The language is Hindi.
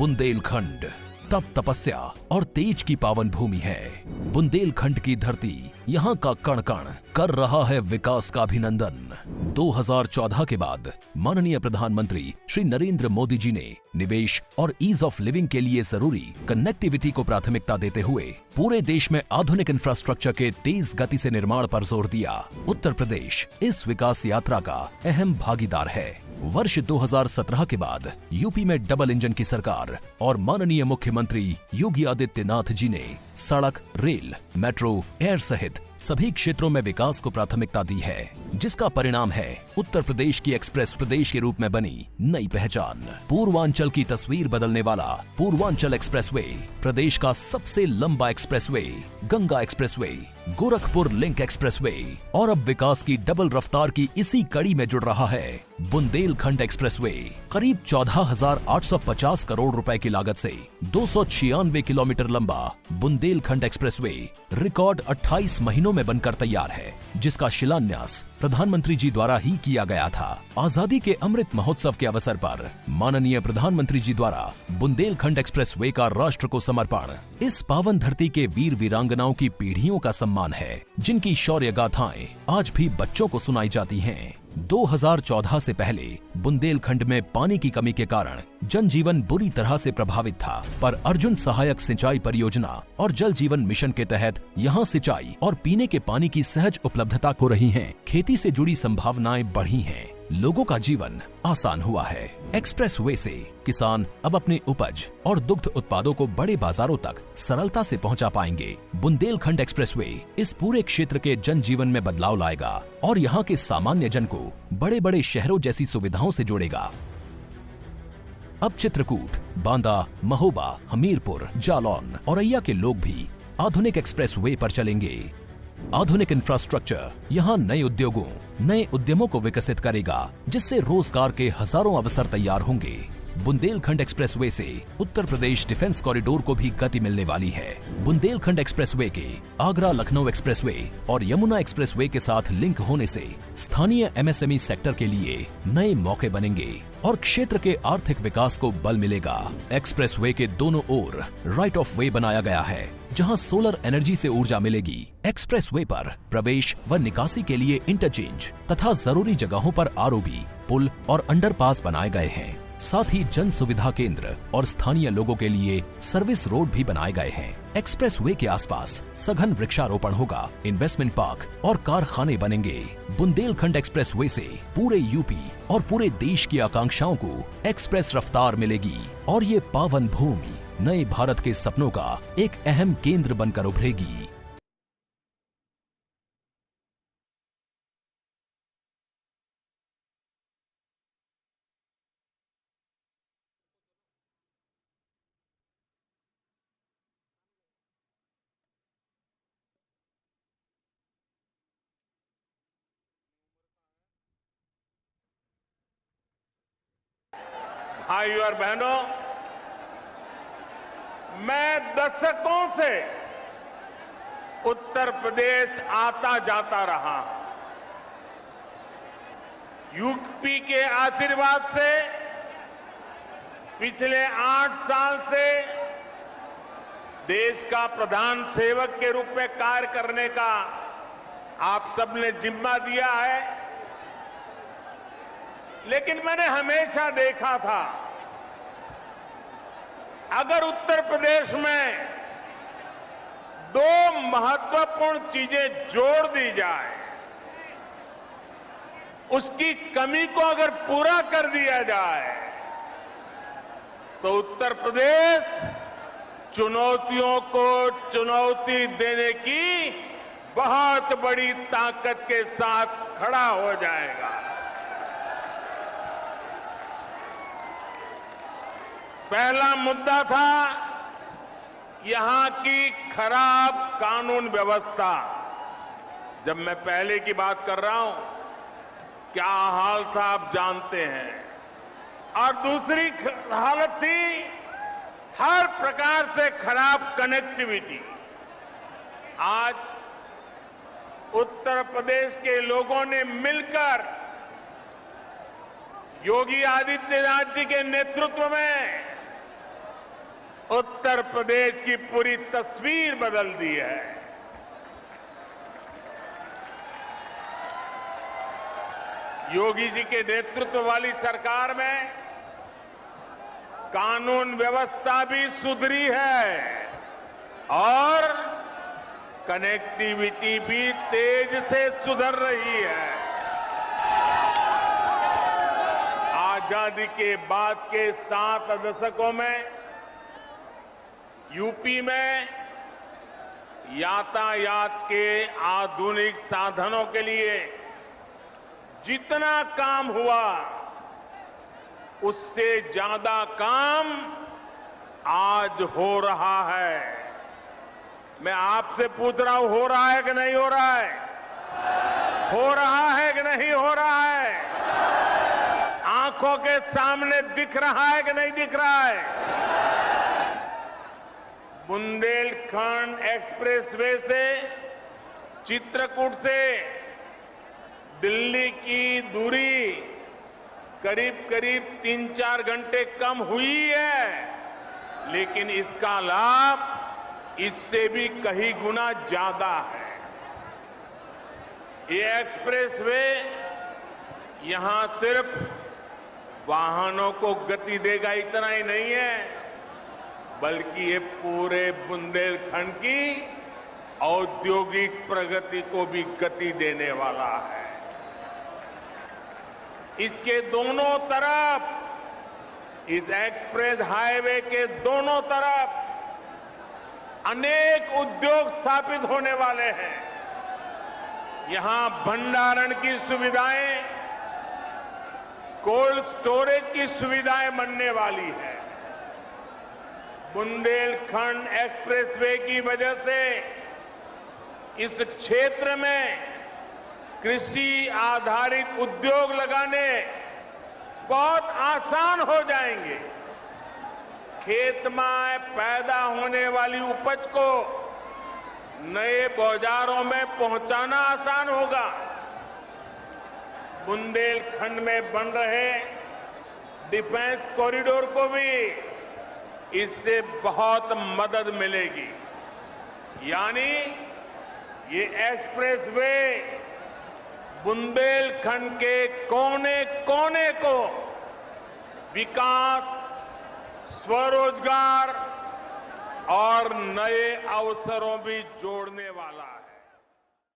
बुंदेलखंड तप तपस्या और तेज की पावन भूमि है। बुंदेलखंड की धरती यहाँ का कण कण कर रहा है विकास का अभिनंदन। 2014 के बाद माननीय प्रधानमंत्री श्री नरेंद्र मोदी जी ने निवेश और ईज ऑफ लिविंग के लिए जरूरी कनेक्टिविटी को प्राथमिकता देते हुए पूरे देश में आधुनिक इंफ्रास्ट्रक्चर के तेज गति से निर्माण पर जोर दिया। उत्तर प्रदेश इस विकास यात्रा का अहम भागीदार है। वर्ष 2017 के बाद यूपी में डबल इंजन की सरकार और माननीय मुख्यमंत्री योगी आदित्यनाथ जी ने सड़क, रेल, मेट्रो, एयर सहित सभी क्षेत्रों में विकास को प्राथमिकता दी है, जिसका परिणाम है उत्तर प्रदेश की एक्सप्रेस प्रदेश के रूप में बनी नई पहचान। पूर्वांचल की तस्वीर बदलने वाला पूर्वांचल एक्सप्रेसवे, प्रदेश का सबसे लंबा expressway, Ganga expressway, Gorakhpur link expressway और अब विकास की डबल रफ्तार की इसी कड़ी में जुड़ रहा है बुंदेलखंड एक्सप्रेसवे। करीब 14,850 करोड़ रुपए की लागत से 296 किलोमीटर लंबा बुंदेलखंड एक्सप्रेसवे रिकॉर्ड 28 महीनों में बनकर तैयार है, जिसका शिलान्यास प्रधानमंत्री जी द्वारा ही किया गया था। आजादी के अमृत महोत्सव के अवसर पर माननीय प्रधानमंत्री जी द्वारा बुंदेलखंड एक्सप्रेसवे का राष्ट्र को समर्पण इस पावन धरती के वीर वीरांगनाओं की पीढ़ियों का सम्मान है, जिनकी शौर्य गाथाएं आज भी बच्चों को सुनाई जाती हैं। 2014 से पहले बुंदेलखंड में पानी की कमी के कारण जनजीवन बुरी तरह से प्रभावित था, पर अर्जुन सहायक सिंचाई परियोजना और जल जीवन मिशन के तहत यहां सिंचाई और पीने के पानी की सहज उपलब्धता हो रही है। खेती से जुड़ी संभावनाएं बढ़ी हैं, लोगों का जीवन आसान हुआ है। एक्सप्रेसवे से किसान अब अपने उपज और दुग्ध उत्पादों को बड़े बाजारों तक सरलता से पहुंचा पाएंगे। बुंदेलखंड एक्सप्रेसवे इस पूरे क्षेत्र के जनजीवन में बदलाव लाएगा और यहां के सामान्य जन को बड़े बड़े शहरों जैसी सुविधाओं से जोड़ेगा। अब चित्रकूट, बांदा, महोबा, हमीरपुर, जालौन, औरैया के लोग भी आधुनिक एक्सप्रेसवे पर चलेंगे। आधुनिक इंफ्रास्ट्रक्चर यहाँ नए उद्योगों, नए उद्यमों को विकसित करेगा, जिससे रोजगार के हजारों अवसर तैयार होंगे। बुंदेलखंड एक्सप्रेसवे से उत्तर प्रदेश डिफेंस कॉरिडोर को भी गति मिलने वाली है। बुंदेलखंड एक्सप्रेसवे के आगरा लखनऊ एक्सप्रेसवे और यमुना एक्सप्रेसवे के साथ लिंक होने से स्थानीय एमएसएमई सेक्टर के लिए नए मौके बनेंगे और क्षेत्र के आर्थिक विकास को बल मिलेगा। एक्सप्रेसवे के दोनों ओर राइट ऑफ वे बनाया गया है, जहां सोलर एनर्जी से ऊर्जा मिलेगी। एक्सप्रेसवे पर प्रवेश व निकासी के लिए इंटरचेंज तथा जरूरी जगहों पर आरओबी, पुल और अंडरपास बनाए गए हैं। साथ ही जन सुविधा केंद्र और स्थानीय लोगों के लिए सर्विस रोड भी बनाए गए हैं। एक्सप्रेसवे के आसपास सघन वृक्षारोपण होगा, इन्वेस्टमेंट पार्क और कारखाने बनेंगे। बुंदेलखंड एक्सप्रेसवे से पूरे यूपी और पूरे देश की आकांक्षाओं को एक्सप्रेस रफ्तार मिलेगी और ये पावन भूमि नए भारत के सपनों का एक अहम केंद्र बनकर उभरेगी। भाइयों और बहनों, मैं दशकों से उत्तर प्रदेश आता जाता रहा। यूपी के आशीर्वाद से पिछले 8 साल से देश का प्रधान सेवक के रूप में कार्य करने का आप सबने जिम्मा दिया है। लेकिन मैंने हमेशा देखा था, अगर उत्तर प्रदेश में 2 महत्वपूर्ण चीजें जोड़ दी जाए, उसकी कमी को अगर पूरा कर दिया जाए, तो उत्तर प्रदेश चुनौतियों को चुनौती देने की बहुत बड़ी ताकत के साथ खड़ा हो जाएगा। पहला मुद्दा था यहां की खराब कानून व्यवस्था। जब मैं पहले की बात कर रहा हूं, क्या हाल था आप जानते हैं। और दूसरी हालत थी हर प्रकार से खराब कनेक्टिविटी। आज उत्तर प्रदेश के लोगों ने मिलकर योगी आदित्यनाथ जी के नेतृत्व में उत्तर प्रदेश की पूरी तस्वीर बदल दी है। योगी जी के नेतृत्व वाली सरकार में कानून व्यवस्था भी सुधरी है और कनेक्टिविटी भी तेज से सुधर रही है। आजादी के बाद के 7 दशकों में यूपी में यातायात के आधुनिक साधनों के लिए जितना काम हुआ उससे ज्यादा काम आज हो रहा है। मैं आपसे पूछ रहा हूं, हो रहा है कि नहीं हो रहा है? हो रहा है कि नहीं हो रहा है? आंखों के सामने दिख रहा है कि नहीं दिख रहा है? बुंदेलखंड एक्सप्रेसवे से चित्रकूट से दिल्ली की दूरी करीब करीब 3-4 घंटे कम हुई है, लेकिन इसका लाभ इससे भी कई गुना ज्यादा है। ये एक्सप्रेसवे यहां सिर्फ वाहनों को गति देगा इतना ही नहीं है, बल्कि ये पूरे बुंदेलखंड की औद्योगिक प्रगति को भी गति देने वाला है। इसके दोनों तरफ, इस एक्सप्रेस हाईवे के दोनों तरफ अनेक उद्योग स्थापित होने वाले हैं। यहां भंडारण की सुविधाएं, कोल्ड स्टोरेज की सुविधाएं बनने वाली है। बुंदेलखंड एक्सप्रेसवे की वजह से इस क्षेत्र में कृषि आधारित उद्योग लगाने बहुत आसान हो जाएंगे। खेत में पैदा होने वाली उपज को नए बाजारों में पहुंचाना आसान होगा। बुंदेलखंड में बन रहे डिफेंस कॉरिडोर को भी इससे बहुत मदद मिलेगी। यानी ये एक्सप्रेसवे बुंदेलखंड के कोने कोने को विकास, स्वरोजगार और नए अवसरों भी जोड़ने वाला है।